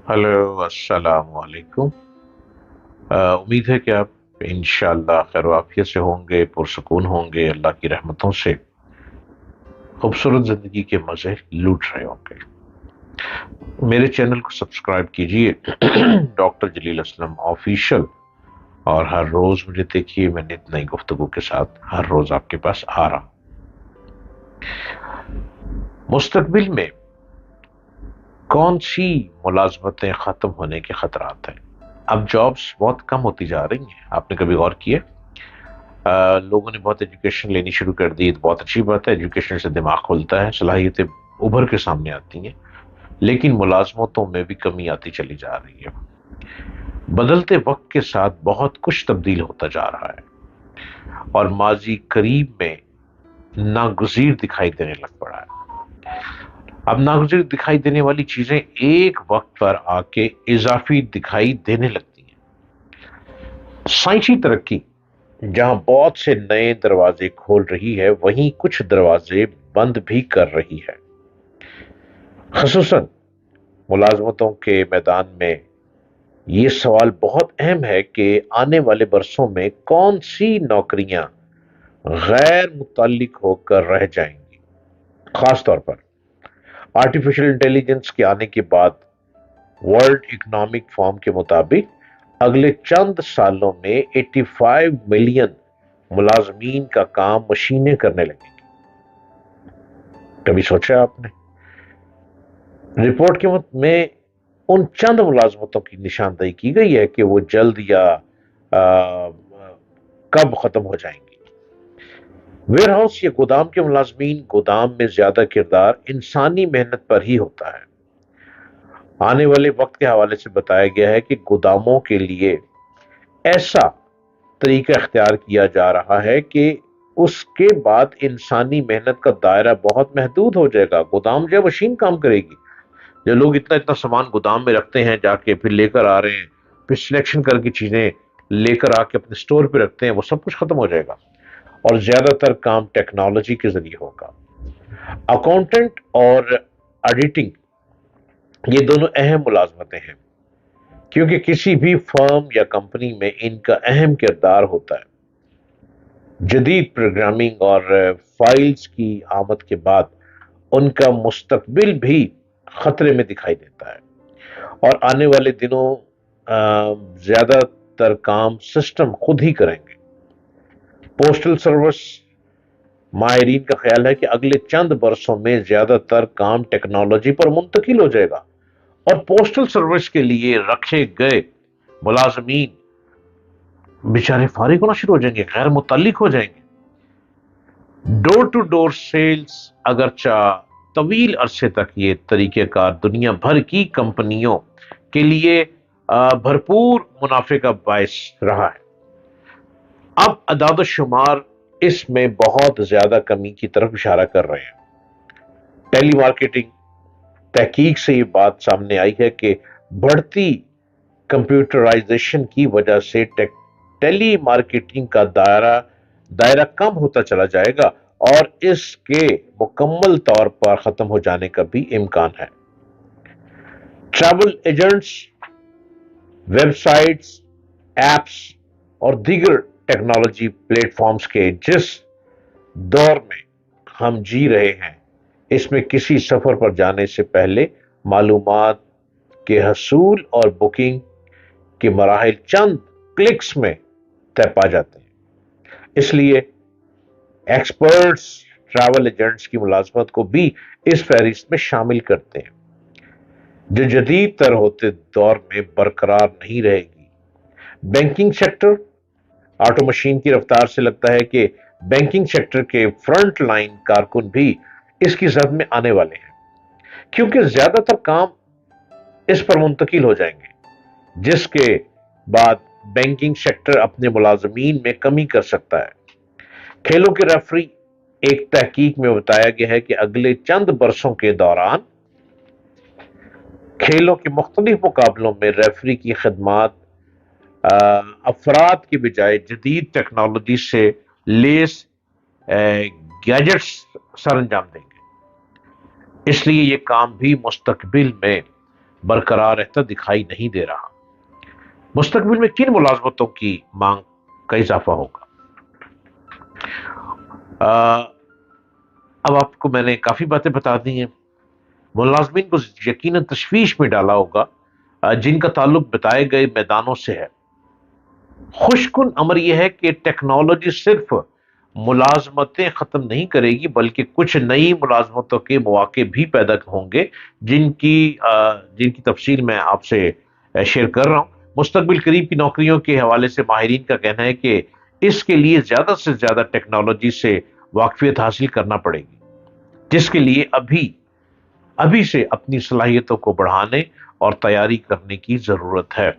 Hello अस्सलाम वालेकुम। उम्मीद है कि आप इंशाअल्लाह खैर आफियत से होंगे, पुरसकून होंगे, अल्लाह की रहमतों से खूबसूरत जिंदगी के मजे लूट रहे होंगे। मेरे चैनल को सब्सक्राइब कीजिए डॉक्टर जलील असलम ऑफिशियल। और हर रोज मुझे देखिए, मैं नित नई गुफ्तगू के साथ हर रोज आपके पास आ रहा हूं। मुस्तकबिल में कौन सी मुलाजमतें खत्म होने के खतरात हैं? अब जॉब्स बहुत कम होती जा रही हैं। आपने कभी गौर किया? लोगों ने बहुत एजुकेशन लेनी शुरू कर दी, तो बहुत अच्छी बात है। एजुकेशन से दिमाग खुलता है, सलाहियतें उभर के सामने आती हैं। लेकिन मुलाजमतों में भी कमी आती चली जा रही है। बदलते वक्त के साथ बहुत कुछ तब्दील होता जा रहा है और माजी करीब में नागुज़ीर दिखाई देने लग पड़ा है। अब नागुज़ीर दिखाई देने वाली चीजें एक वक्त पर आके इजाफी दिखाई देने लगती हैं। साइंसी तरक्की जहां बहुत से नए दरवाजे खोल रही है, वहीं कुछ दरवाजे बंद भी कर रही है। खसूसन मुलाजमतों के मैदान में ये सवाल बहुत अहम है कि आने वाले बरसों में कौन सी नौकरियां गैर मुतल्लिक होकर रह जाएंगी। खास तौर पर आर्टिफिशियल इंटेलिजेंस के आने के बाद वर्ल्ड इकोनॉमिक फोरम के मुताबिक अगले चंद सालों में 85 मिलियन मुलाजमीन का काम मशीनें करने लगेंगी। कभी सोचा आपने? रिपोर्ट के में उन चंद मुलाजमतों की निशानदेही की गई है कि वो जल्द या कब खत्म हो जाएंगी। वेयर हाउस या गोदाम के मुलाजमीन, गोदाम में ज्यादा किरदार इंसानी मेहनत पर ही होता है। आने वाले वक्त के हवाले से बताया गया है कि गोदामों के लिए ऐसा तरीका इख्तियार किया जा रहा है कि उसके बाद इंसानी मेहनत का दायरा बहुत महदूद हो जाएगा। गोदाम जो मशीन काम करेगी। जो लोग इतना इतना सामान गोदाम में रखते हैं, जाके फिर लेकर आ रहे हैं, फिर सिलेक्शन करके चीजें लेकर आके अपने स्टोर पे रखते हैं, वो सब कुछ खत्म हो जाएगा और ज्यादातर काम टेक्नोलॉजी के जरिए होगा। अकाउंटेंट और ऑडिटिंग ये दोनों अहम मुलाजमतें हैं, क्योंकि किसी भी फर्म या कंपनी में इनका अहम किरदार होता है। जदीद प्रोग्रामिंग और फाइल्स की आमद के बाद उनका मुस्तकबिल भी खतरे में दिखाई देता है और आने वाले दिनों ज्यादातर काम सिस्टम खुद ही करेंगे। पोस्टल सर्विस माहिरीन का ख्याल है कि अगले चंद बरसों में ज्यादातर काम टेक्नोलॉजी पर मुंतकिल हो जाएगा और पोस्टल सर्विस के लिए रखे गए मुलाजमीन बेचारे फारिग होना शुरू हो जाएंगे, गैर मुतल्लिक हो जाएंगे। डोर टू डोर सेल्स अगरचा तवील अरसे तक ये तरीकेकार दुनिया भर की कंपनियों के लिए भरपूर मुनाफे का बायस रहा है। अब अदाद शुमार इसमें बहुत ज्यादा कमी की तरफ इशारा कर रहे हैं। टेली मार्केटिंग तहकीक से ये बात सामने आई है कि बढ़ती कंप्यूटराइजेशन की वजह से टेली मार्केटिंग का दायरा कम होता चला जाएगा और इसके मुकम्मल तौर पर खत्म हो जाने का भी इम्कान है। ट्रैवल एजेंट्स, वेबसाइट्स, एप्स और दीगर टेक्नोलॉजी प्लेटफॉर्म्स के जिस दौर में हम जी रहे हैं, इसमें किसी सफर पर जाने से पहले मालूमात के हसूल और बुकिंग के मराहिल चंद क्लिक्स में तय पा जाते हैं। इसलिए एक्सपर्ट्स ट्रैवल एजेंट्स की मुलाजमत को भी इस फहरिस्त में शामिल करते हैं, जो जदीद तर होते दौर में बरकरार नहीं रहेगी। बैंकिंग सेक्टर, ऑटो मशीन की रफ्तार से लगता है कि बैंकिंग सेक्टर के फ्रंट लाइन कारकुन भी इसकी जद में आने वाले हैं, क्योंकि ज्यादातर काम इस पर मुंतकिल हो जाएंगे, जिसके बाद बैंकिंग सेक्टर अपने मुलाजमीन में कमी कर सकता है। खेलों के रेफरी, एक तहकीक में बताया गया है कि अगले चंद बरसों के दौरान खेलों के मुख्तलिफ मुकाबलों में रेफरी की खिदमात अफराद की बजाय जदीद टेक्नोलॉजी से लेस गैजेट्स सर अंजाम देंगे। इसलिए यह काम भी मुस्तकबिल में برقرار رہتا دکھائی نہیں دے رہا۔ مستقبل میں کن ملازمتوں کی مانگ کا اضافہ ہوگا؟ اب آپ کو میں نے کافی باتیں بتا دی ہیں۔ ملازمین کو یقیناً تشویش میں ڈالا ہوگا جن کا تعلق بتائے گئے میدانوں سے ہے۔ خوش کن امر یہ ہے کہ ٹیکنالوجی صرف ملازمتیں ختم نہیں کرے گی بلکہ کچھ نئی ملازمتوں کے مواقع بھی پیدا ہوں گے جن کی تفصیل میں آپ سے شیئر کر رہا ہوں۔ مستقبل قریب کی نوکریوں کے حوالے سے ماہرین کا کہنا ہے کہ اس کے لیے زیادہ سے زیادہ ٹیکنالوجی سے واقفیت حاصل کرنا پڑے گی، جس کے لیے ابھی سے اپنی صلاحیتوں کو بڑھانے اور تیاری کرنے کی ضرورت ہے۔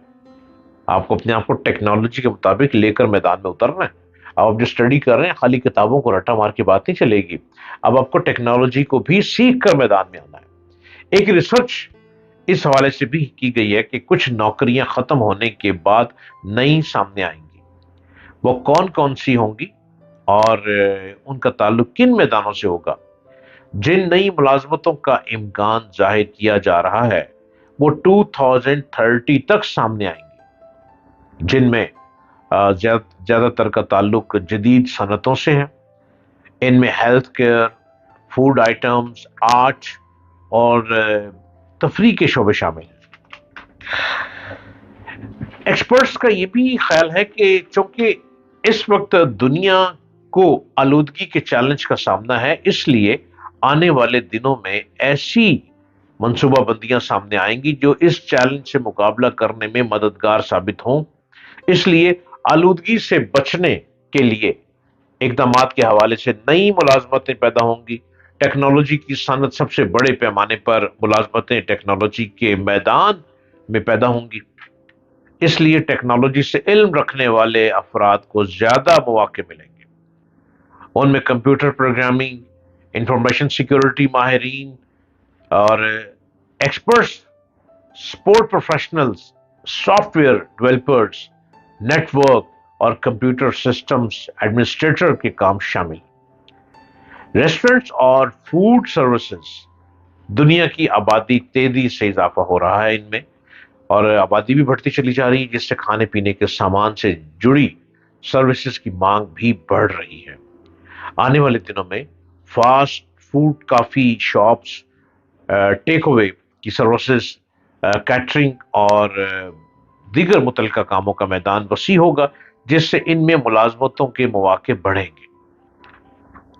آپ کو اپنے آپ کو ٹیکنالوجی کے مطابق لے کر میدان میں اترنا ہے۔ اب جو اسٹڈی کر رہے ہیں خالی کتابوں کو رٹا مار کے بات نہیں چلے گی، اب آپ کو ٹیکنالوجی کو بھی سیکھ کر میدان میں آنا ہے۔ ایک ریسرچ اس حوالے سے بھی کی گئی ہے کہ کچھ نوکریاں ختم ہونے کے بعد نئی سامنے آئیں گی، وہ کون کون سی ہوں گی اور ان کا تعلق کن میدانوں سے ہوگا؟ جن نئی ملازمتوں کا امکان ظاہر کیا جا رہا ہے وہ 2030 تک سامنے آئیں گی، جن میں زیادہ تر کا تعلق جدید صنعتوں سے ہے۔ ان میں health care, food items, art اور تفریح کے شعبے شامل ہیں۔ ایکسپرٹس کا یہ بھی خیال ہے کہ چونکہ اس وقت دنیا کو آلودگی کے چیلنج کا سامنا ہے، اس لیے آنے والے دنوں میں ایسی منصوبہ بندیاں سامنے آئیں گی جو اس چیلنج سے مقابلہ کرنے میں مددگار ثابت ہوں۔ اس لیے آلودگی سے بچنے کے لیے اقدامات کے حوالے سے نئی ملازمتیں پیدا ہوں گی۔ ٹیکنالوجی کی صنعت سب سے بڑے پیمانے پر ملازمتیں ٹیکنالوجی کے میدان میں پیدا ہوں گی، اس لیے ٹیکنالوجی سے علم رکھنے والے افراد کو زیادہ مواقع ملیں گے۔ ان میں کمپیوٹر پروگرامنگ، انفارمیشن سیکیورٹی ماہرین اور experts, support professionals, software developers, network اور کمپیوٹر سسٹمز ایڈمنسٹریٹر کے کام شامل ہیں۔ ریسٹورنٹس اور فوڈ سروسز، دنیا کی آبادی تیزی سے اضافہ ہو رہا ہے ان میں، اور آبادی بھی بڑھتی چلی جا رہی ہے جس سے کھانے پینے کے سامان سے جڑی سروسز کی مانگ بھی بڑھ رہی ہے۔ آنے والے دنوں میں فاسٹ فوڈ، کافی شاپس، ٹیک اوے کی سروسز، کیٹرنگ اور دیگر متعلقہ کاموں کا میدان وسیع ہوگا جس سے ان میں ملازمتوں کے مواقع بڑھیں گے۔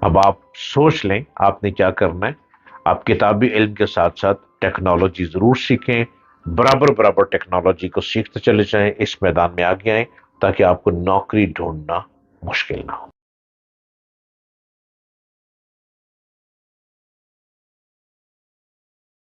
اب آپ سوچ لیں آپ نے کیا کرنا ہے۔ آپ کتابی علم کے ساتھ ساتھ ٹیکنالوجی ضرور سیکھیں، برابر ٹیکنالوجی کو سیکھتے چلے جائیں، اس میدان میں آگے آئیں تاکہ آپ کو نوکری ڈھونڈنا مشکل نہ ہو۔